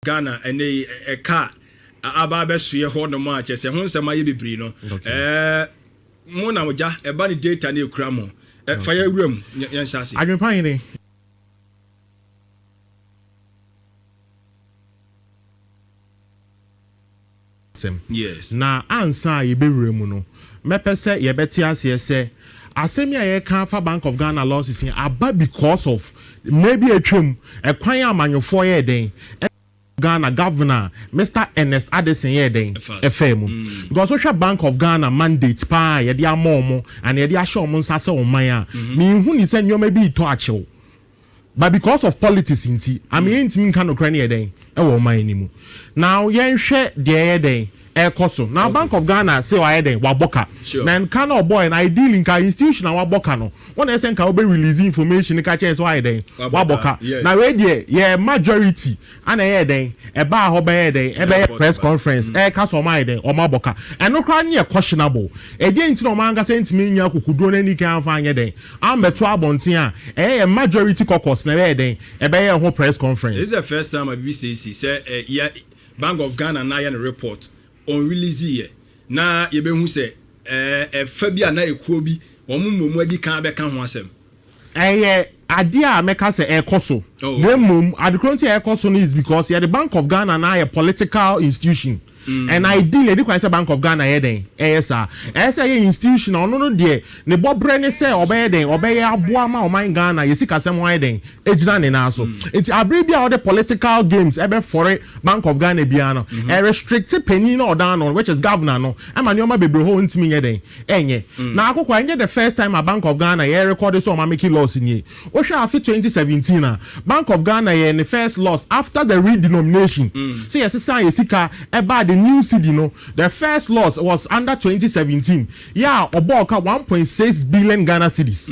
Ghana and a car ababesuye ho no ma che se ho nsema ye bibiri no mo na moja e ba ni data na ekura mo fire wram yan shase adwenpan ni yes na ansa ye bewura mu no mepese ye beti ase se asemi aye kan fa Bank of Ghana losses in aba because of maybe atwam ekwan amanyofo ye den Ghana governor Mr. Ernest Addison ye den FM because social Bank of Ghana mandate pa ye dia momo and ye dia show mo nsase o man a me hu ni se nyoma bi to achew but because of politics inti I mean intimi kan okra ne ye den e wo man ni mu now ye hwe de ye den ekoso now Bank of Ghana say wa ye den wa boka na kan boy na ideal in ka institution na wa boka no won e say kan we release information ka che so wa ye den wa boka na we dey ye majority ana ye den e ba ho be ye den e be press conference e ka so ma ye den o ma boka and no kra ne questionable e dey ntino ma anga say ntimi nya kokudo na ni kan fa ye den am beto abonten a e majority caucus na ye den e be ye ho press conference. This is the first time I BCC say Bank of Ghana na ye report on release here na ye be hu say fa bia na ekuo bi omumomu adi kan be kan ho asem ade a meka say ekoso na mum adekronti ekoso is because the Bank of Ghana na a political institution and ideally the kwase Bank of Ghana ye den sir say institution ono no de ne bobre ne say obey den obey aboa ma o man Ghana ye sika sem wan den ejina ne na so it abrebia all the political games ebe for Bank of Ghana bia no restrict penny no down on which is governor no ama ne o ma bebre ho ntimi ye den enye na akokwa enye the first time a Bank of Ghana ye record so ma make loss ni o hwa afi 2017 na Bank of Ghana ye the first loss after the redenomination say yes say ye sika eba the new city no the first loss was under 2017 oboka 1.6 billion Ghana cedis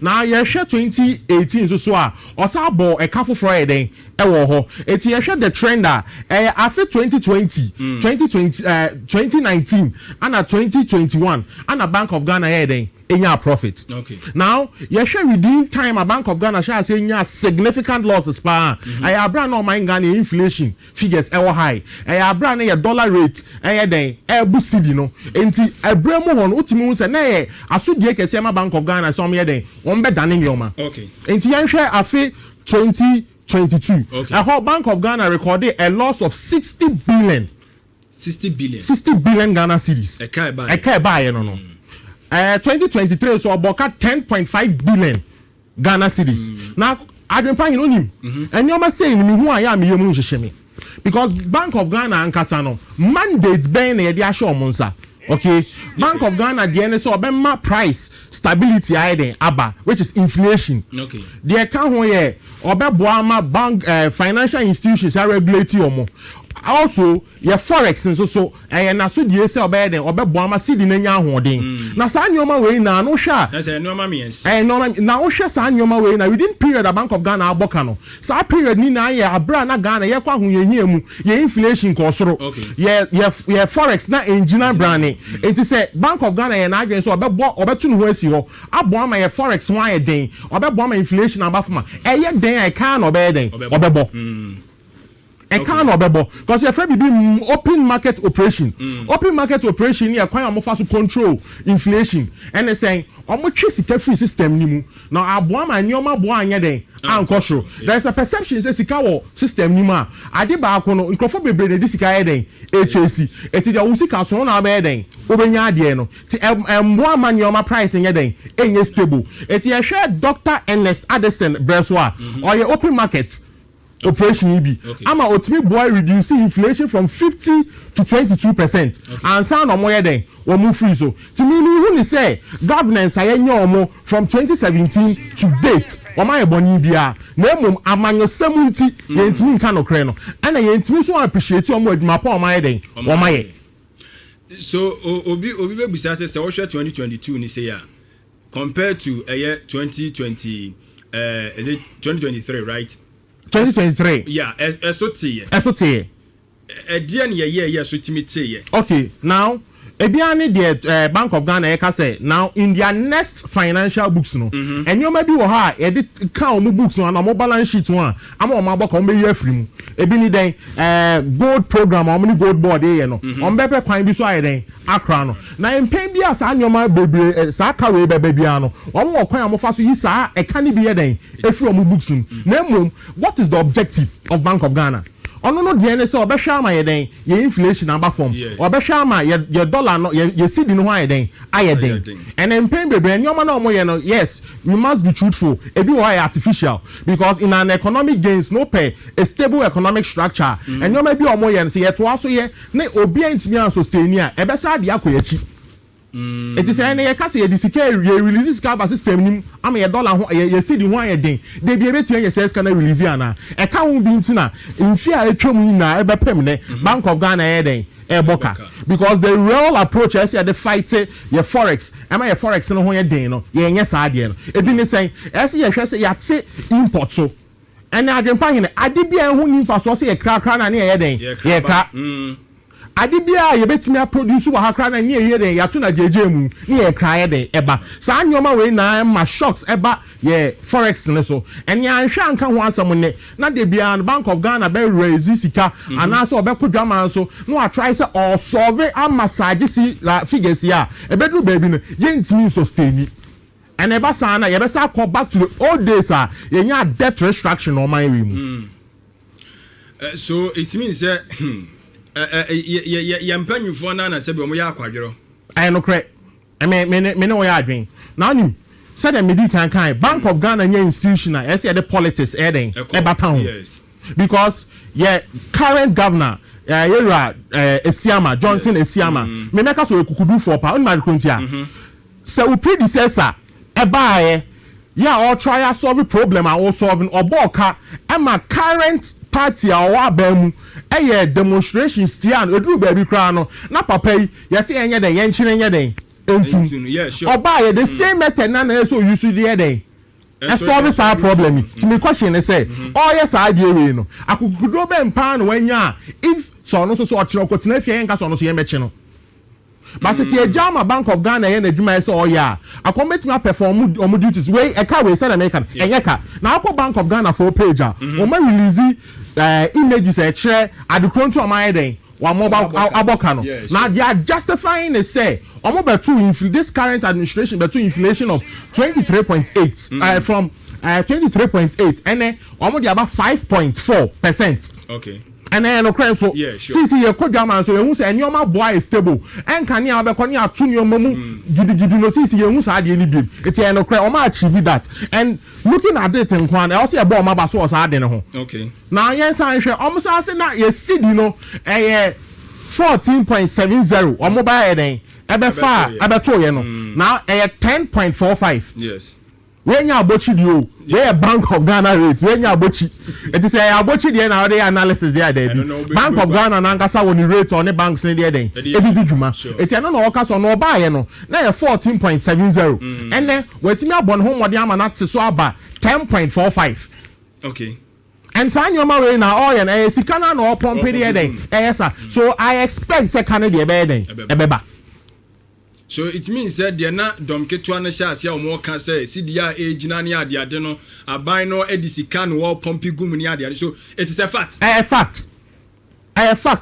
now ye share 2018 so a osabo e ka foforo e den e wo ho eti ye share the trend after 2020 2019 and 2021 and a Bank of Ghana e den enya profit. Okay. Now, you share within time a Bank of Ghana shall say enya significant losses pa. I brand no mind Ghana inflation figures ever high. I brand your dollar rate den e busidi no. Enti ebremo hon utimi say na ye asudie kese ma Bank of Ghana so me den won be dane nyoma. Okay. Enti yan share afi 2022. Okay. A whole Bank of Ghana recorded a loss of 60 billion. 60 billion Ghana cedis. E kai buy no. 2023 so about 10.5 billion Ghana cedis. Now adwenpan you know him and you must say me who I am you nhwehwe me because Bank of Ghana ankasa no mandate ben na ye show monsa. Okay, Bank of Ghana the NSO obema price stability aiden aba which is inflation. Okay. The account ho ye obeboama bank financial institutions are regulating omo. Also your forex so na so die say obey den obeboama cedi na nya ahoden na sa nyoma we na no hwa na say nyoma means no na o hwa sa nyoma we na within period the Bank of Ghana aboka no sa period ni na ye abra na Ghana ye kwa ho ye hia mu ye inflation ko soro ye forex na engineer brand enti say Bank of Ghana ye na adwen so obetu no ho asi ho aboama ye forex ho aye den obeboama inflation abafoma ye den I can obey den obebo and can't obebo because your friend be open market operation. Open market operation here quite almost to control inflation. And they saying almost chase the free system nimu. Now abuama nyoma bua anya den ankosro. There's a perception say sika system nimu. Adiba akono nkrofo bebre de sika den HAC. Eti dia usika so na be den obenya ade no. Ti emboama nyoma price nya den enye stable. Eti ye share Dr. Ernest Addison Breswa or your open market operation EB. Ama otimi boy reduce inflation from 50 to 22%. And sound on more than or move free so. To me, who say governance I know from 2017 to date. Or my boni bia. Nemo among your 70 yentimi can creno. And I yentimi so appreciate you more my poor my day. Or my so obi be started say 2022 ni say ya compared to a year 2020 is it 2023 right? 2023. Yeah, SOT. Edian ye so timite ye. Okay, now Ebiani the Bank of Ghana eka say now in their next financial books no and you maybe wo ha e dey count mo books no na mo balance sheet one am o ma boko me year free mu ebi ni den gold program o many gold board e no on be pe kwan bi so aye den akra no na empen bi asa anyoma bebre sa ka we be bia no o mo kwan am fa so yi sa e ka ni bi ye den e free o mo books na mum what is the objective of Bank of Ghana? Ono no de ne se obehwa ama ye den ye inflation aba form obehwa ama ye dollar no ye cedi no ho aye den aye den and empen bebre nyoma na omo ye no yes we must be truthful ebi wo aye artificial because in an economic gains no pay a stable economic structure and nyoma bi omo ye no se ye to aso ye na obi antimi an sustain a ebe sa de akoyachi it is any case ye disike release scarba system nim am ye dollar ho ye cedi ho aye den de bi ebe tuen ye se scan release ana e ka ho bi ntina mfi a etwam na ebe pem ne Bank of Ghana ye den boka because the real approach I say the fight your forex am I your forex no ho ye den no ye nya sa de no ebi ne say I say ye hwe say ya te import so and adwempa hene ade bia ho ni fa so say ye kra na ne ye den ye kra ade bia ye betimi produce wa hakra na nye ye den ya to na jeje mu ne ye kra ye den eba sa anyoma we na ma shocks eba ye forex ne so en ya hwe anka ho asem ne na de bia Bank of Ghana be raise sika ana so obekodwama so no a try say or solve am massage si la figures ya ebedru baby no ye ntimi sustain and eba sa na ye be sa call back to the old days ye nya debt restriction on my we mu so it means that yampanyufo na na sebe omo ya akwadwero I no correct me no ya adwen now nim said the medical kan Bank of Ghana nya institution I say the politics eden ebatan yes because current governor Nhyira Esiama Johnson Esiama me make so ekukudu for pa on my kontia say we predecessor eba all try solve problem and all solving oboka ama current party or abamu demonstration stian edru baby kra no na papa yi yesi enye den yen chire enye den entum yeah sure oba the same method na so use the den e solve our problem to me question say oh yes I dey we no akukudo be mpa no wanya if so no so ochire okotina fie enka so no so ye meche no but say the Jama Bank of Ghana yen adwuma say oh yeah akometima perform omo duties we e ka we say American enye ka na akọ Bank of Ghana for page o ma release images e kire adekronto amay den wa mobile aboka no now they are justifying it say omo betu this current administration betu inflation of 23.8 from 23.8 and then omo dey about 5.4%. Okay. And then no crime so see your kodwama so you say nyoma boy is stable and can ya be kon ya to nyoma mu gidi no see you say ade ni bim it's no crime o ma achieve that and looking at it in kwan I say e bo ma ba so ade ne ho okay now yes I hwe o mo say na ye cedi no 14.70 o mo ba e den e be fa e be to ye no now 10.45 yes when you abochi dio where Bank of Ghana rate when you abochi it is abochi there now the analysis there Bank of Ghana na nkasa woni rate on the banks ne there den e bi dwuma it no no work so no buy no na 14.70 and then wetimi abon ho mode ama na so aba 10.45 okay and san your ma we na all ye na sika na no pump there den yes so I expect say can dey be den e beba. So it means that they are not domketua na sha sia omo ka say CDA ejina ne ade no aban no edisika no wo pompi gum ne ade so it is a fact fact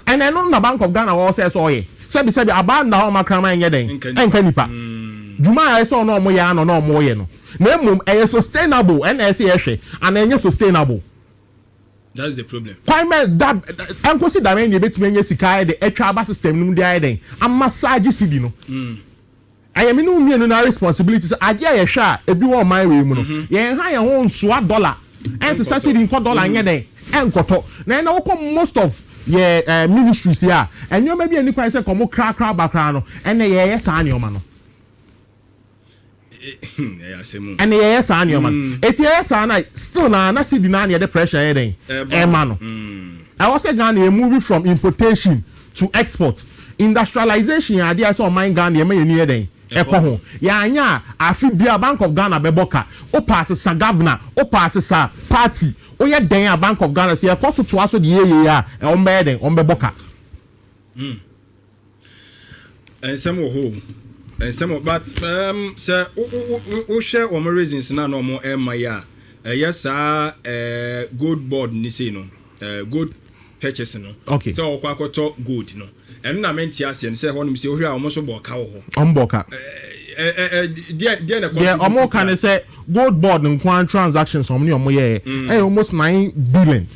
and I know na Bank of Ghana wo say so ye sabi aban na ho makrama enye den enka nipa djuma ya so no omo ya no na omo ye no na mum e sustainable and e say ehwe and enye sustainable. That's the problem. Climate that and consider when you bet me enye sika the etwa system num dey den am massage cedi no I am no me no responsibilities ade a ye hwe a ebi wo man we mu no ye ha ye ho nsoa dollar and subsidy nko dollar nye den enkoto na na wo most of ye ministries here and you maybe any kwai say komo kra bakra no and ye sa anyoma no and ye sa anyoma eti ye sa na still na cedi na ye the pressure ye den e ma no I was say Ghana moving from importation to export industrialization ade I saw mine Ghana ye ma ye ni den ekọ ho ya anya afi bia Bank of Ghana beboka o pass sa governor o pass sa party o ye den a Bank of Ghana say ekọ so to aso de ye ya o mbe den o mbeboka and some whole and some but sir o share o reasons na no mo ya yes gold board ni say no good purchase no okay so o kwakoto gold no and na menti ase say ho no say o hwe a o mo so boka wo ho omboka yeah omo can say gold board nkwan transactions omni omo ye almost 9 billion.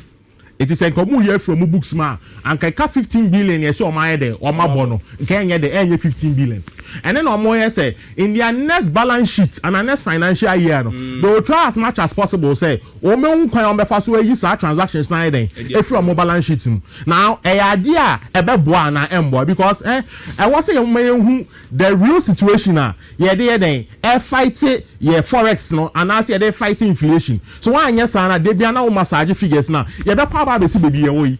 It is a common year from books ma and ka 15 billion yes o my there o ma bono nke nye the 15 billion. And then omo say in their next balance sheet and the next financial year no they will try as much as possible say o me nkwan o be fa so yi sa transactions na den e from balance sheet now idea e be boa na embo because I was say hu the real situation ye den e fight ye forex no and as ye dey fight inflation so one yes na dey bia na o massage figures na ye be pa ba be si baby ye wo yi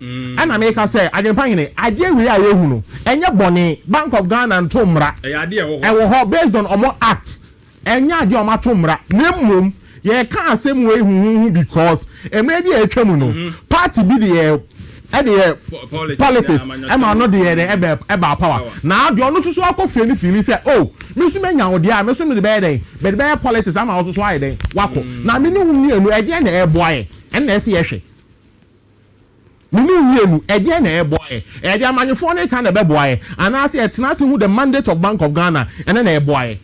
and America say adempa hine ade we aye hu no enye bone Bank of Ghana nto mra ade wo ho based on omo act enye ade o ma to mra na mmom ye ka asem we hu because emedi atwam no party bi de politics am not the eba power now the onu so akofie ni feel say oh me so menya wo dia me so me the be but be politics am also so aye den wako na me ni hu enu e de na e boye en na ese ye hwe me ni hu enu e de na e boye e de amanyefo na kan na be boye and as e tena se hu the mandate of Bank of Ghana en na e boye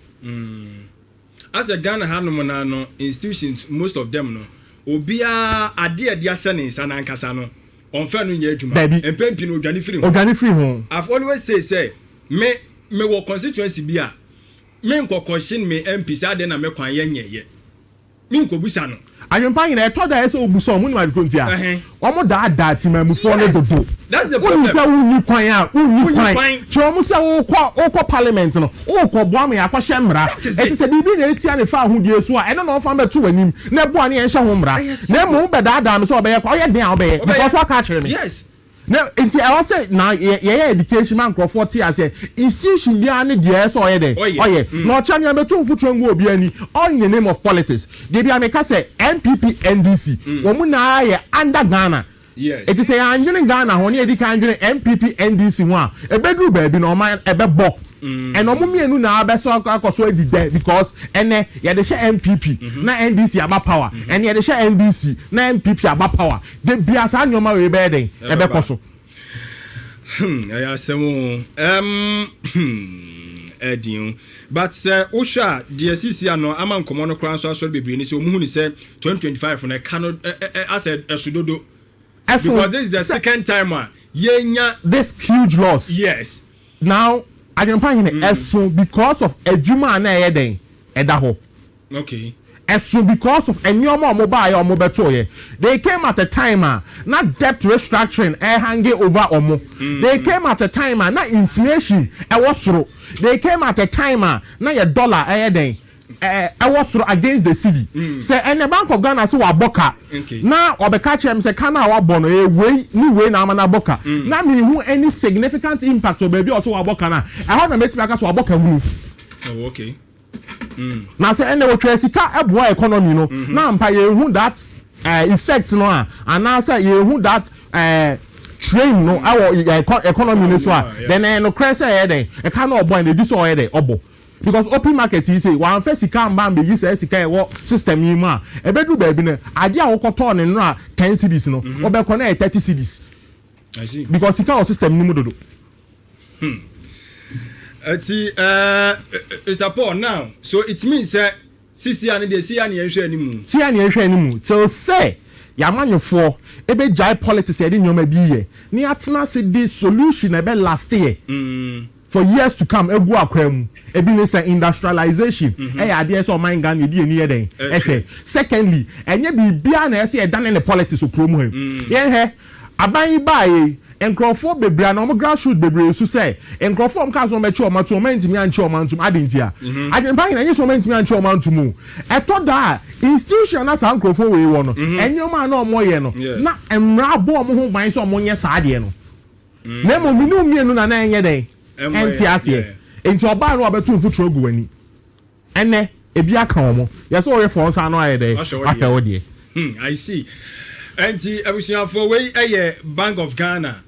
as a Ghana hanum na no institutions most of them no obia ade dia se ne nsa na nkasa no on fa no nya adwuma empempi no odwane free ho I've always say me wo constituency bi a me nkokoshin me MP sa de na me kwan ye nyeye me nkobusa no ayempa yin e to da ese obusa omu ni ma kontia omo da ti ma mu fo le dodo that's the problem uni kwan a uni kwan che omu se wo kọ parliament no wo kọ bo am ya kọ hye mra eti se bibi na etia ne fa ahodie so a eno na ofa metu wanim na bo ani en hye ho mra na mu be da me so obeye kọ ye den a obeye because what catch me yes now enti I was say na ye education man crofort here say institution dia ne dia so oye dey oye no chanya metu mfutu ngu obi ani all in the name of politics dey bia me ka say MPP NDC wo mu na ye under Ghana yes it is say anjene Ghana ho ne edi kan anjene MPP NDC ho a ebedru ba bi no man ebebo and omo mienu na abeso akoso edi there because ene ye dey share MPP na NDC aba power and ye dey share NDC na MPP aba power de bia sa nyoma we be den ebe koso ya semo edin but osha DSC ano ama nkomo no kran so aso bebre ni se omuhu ni se 2025 na cannot as esudodo because this is the second time yenya this huge loss yes now adempa hine eso because of adwuma na ye den eda ho okay eso because of enyoma omoba ya omobeto ye they came at a time na debt restructuring hanging over omo they came at a time na inflation was through they came at a time na your dollar den was through against the city say and the Bank of Ghana so waboka na obeka chem say kana wa bono we na amana boka na me hu any significant impact o baby also waboka na how na meti aka so waboka hu oh okay na say and we try sika eboa economy no na mpa ye hu that effect no and na say ye hu that train no our economy no so then no crash here then e can no obo and dey so here dey obo because open market you say one first sika mba be use sika e wo system yi ma e bedu ba bi na ade a wo koto ne no a 10 cedis no obekọ na 30 cedis I see because sika o system ni mu dodo Mr. Paul now so it means sisi ani dey see ani ehwe animu see ani ehwe animu till say yamanyofo ebe jai politics e dey nyoma bi ye ni atena se the solution e be last year for years to come egu akwam ebi ne say industrialization ya ade so man Ghana e di eni ye den secondly enye bibia na ese e dan ne politics okrom ho ye he aban bae enkrofo bebra na omo grassroots bebre su say enkrofo am ka so mechi o mato mentimi anchi o mantum adentia adempa na enye so mentimi anchi o mantum eto da institution na sa enkrofo we wo no enyoma na omo ye no na emra bo omo ho ban so omo nye sa ade no na mo minu mienu na na enye den enti ase enti oba no obetu mfutro gu wani ene ebi aka omo ye so we for sa no aye dey aka wo de I see enti abusuafo we Bank of Ghana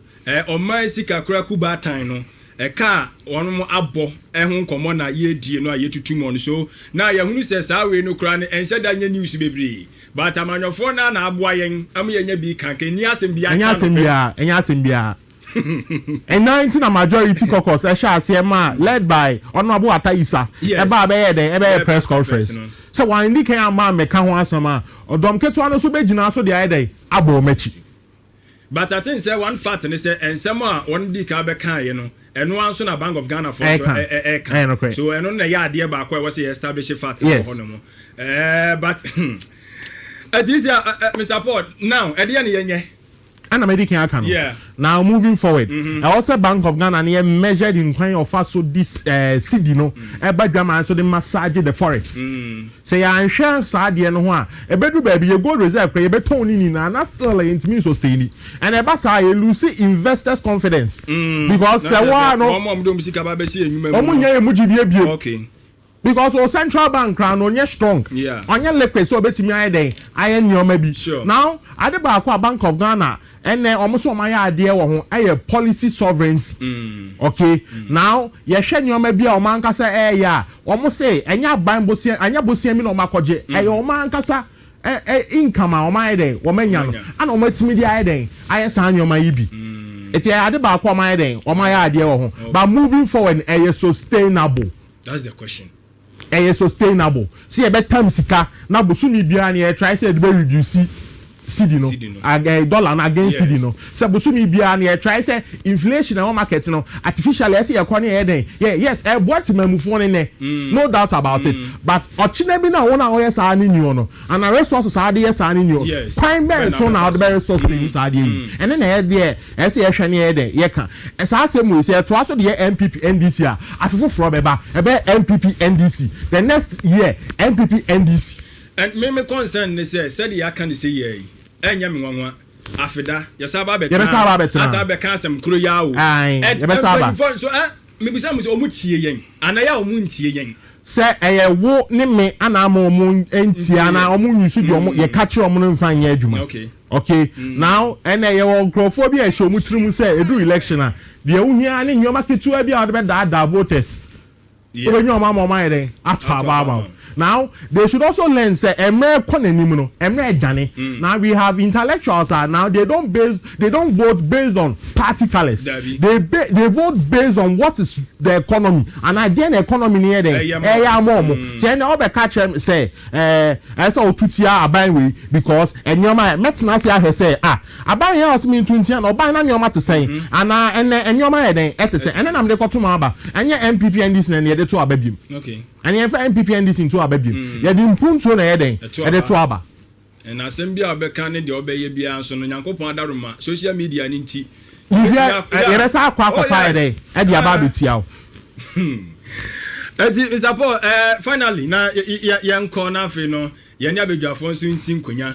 o mai sika kura kuba tan no a car one more abo ehun komo na ye die no aye tutu mo so na ye hunu se sa we no kra ne ense da nya news bebre but amanyofo na aboa yen am ye nya bi kan ke ni asem bia enya asem bia and 19 a majority caucus led by Honorable Ataisa eba be press conference so one ndi kan ama meka ho asoma odom keto ano so begina so de ayedai abo machi but I think say one fact ne say ensem a one di ka be kan ye no eno anso na Bank of Ghana for so eno na ya ade ba kwa we say establish fact for no but it is Mr. Paul now e de ne yenye and American account. Yeah. Now moving forward, also Bank of Ghana near measured in kind of also this city no. Drama so the massage the forex. Say I'm sure Saudi and one. A better baby you go reserve you better tone in and that's still it means sustain. And a basa you lose investors' confidence because okay. Because our central bank on your strong, on your liquid so bet me I am your maybe. Sure. Now at the Bank of Ghana. And then almost my idea was policy sovereigns. Okay. Now, you share your maybe a man kasa yeah. Almost say, and ya buying bossy, and ya bossy me no makoje. And your man kasa income on my day, woman young, and on my media day. I assign your my EB. It's a idea about my day, or my idea. But moving forward, a sustainable. That's the question. A sustainable. See a better time sika. Now, Busuni Biani try to reduce. CD no dollar na against CD no so busumi bia na try say inflation na market no artificially say e kwa na eden yes e boat mamufo ne no doubt about it but ochina bi na wona o yes ani ni no and na resources are dey yes ani ni prime men so na the resources dey side you and na e dey e say e hwe na eden ye ka e sa asem say to aso dey MPP NDC a afofo fro beba e be MPP NDC the next year MPP NDC and me concern ne say said ya can say ye enya me nwanwa afida yesaba beta asa be kan asem kuro yawo yebesaba so me bisa mo say omutie yen anaya omuntie yen se wo ne me ana ama omu entia na omu nyusu di omu ye catch omu no mfa nya adwuma okay now ene wo nkrofo bi a hwe omu tirim say edu election a de ehia ne nyoma ketua bi a de be da voters so nyoma mama yen atwa now they should also learn say now we have intellectuals now they don't vote based on party colors. They vote based on what is the economy and again economy near there more then all the catch say I saw tutia aban because enyoma metina say aban here mean 20 and oban na nyoma to say and enyoma then say and then am dey koto ma ba anya MPP and this na dey to ababim okay and if MPP and this into ababim ya di mpuntu na eden e dey to aba and asem bia obeka ne de obeye bia nso no nyankopon adaroma social media ni nti ya sa akwa eden e di aba betia Mr. Paul finally na yanko na afi no ye ni abedwafo nso nsi nkonya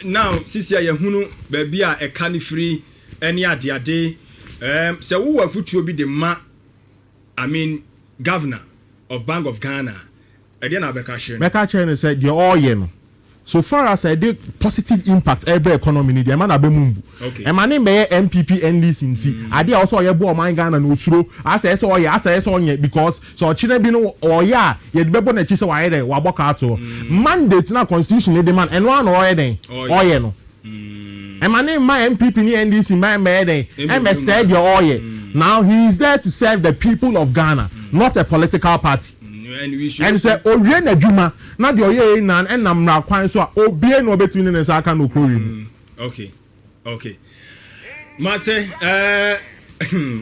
now sisi ya hunu ba bia e ka ni free any ade se wo wa futuo bi de ma I mean governor of Bank of Ghana Ediana Beka said the oil no so far as I did positive impact every economy the man abemumbu okay and my name be MPP NDC nti ade also ye bo man Ghana no suro as onye because so chine bi no oya ye be bo na chi se wa ye wa boka ato mandate na constitution the man and one oya den oya no and my name my MPP ni NDC my den and said your oya now he is there to serve the people of Ghana not a political party and say owie na dwuma na de oye na enam ra kwan so obie no between ne sa aka no kori okay mate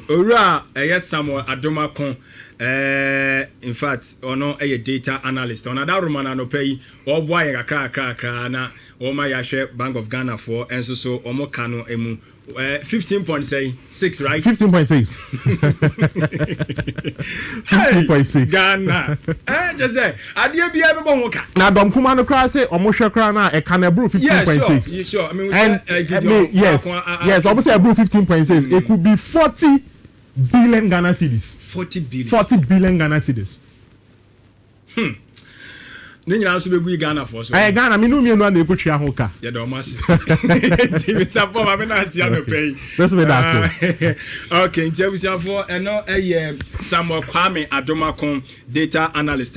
owura Samuel Adomakon in fact ono data analyst on that roman no pay oboa ye kakra na o ma ya hwe Bank of Ghana for enso so omo kano emu 15.6 right 15.6 15.6 Ghana just say adie bia be bon ka na dom kuma no kra say omo hwe kra na e kan ebru 15.6 yeah sure I mean yes almost ebru 15.6 it could be 40 billion Ghana cedis 40 billion Ghana cedis ne nyina so begu Ghana for so Ghana me no me no na ekotwa ho ka ye do masi Mr. Paul ma me na asia no pay let's be that okay ntia for eno Samuel Kwame Adomako data analyst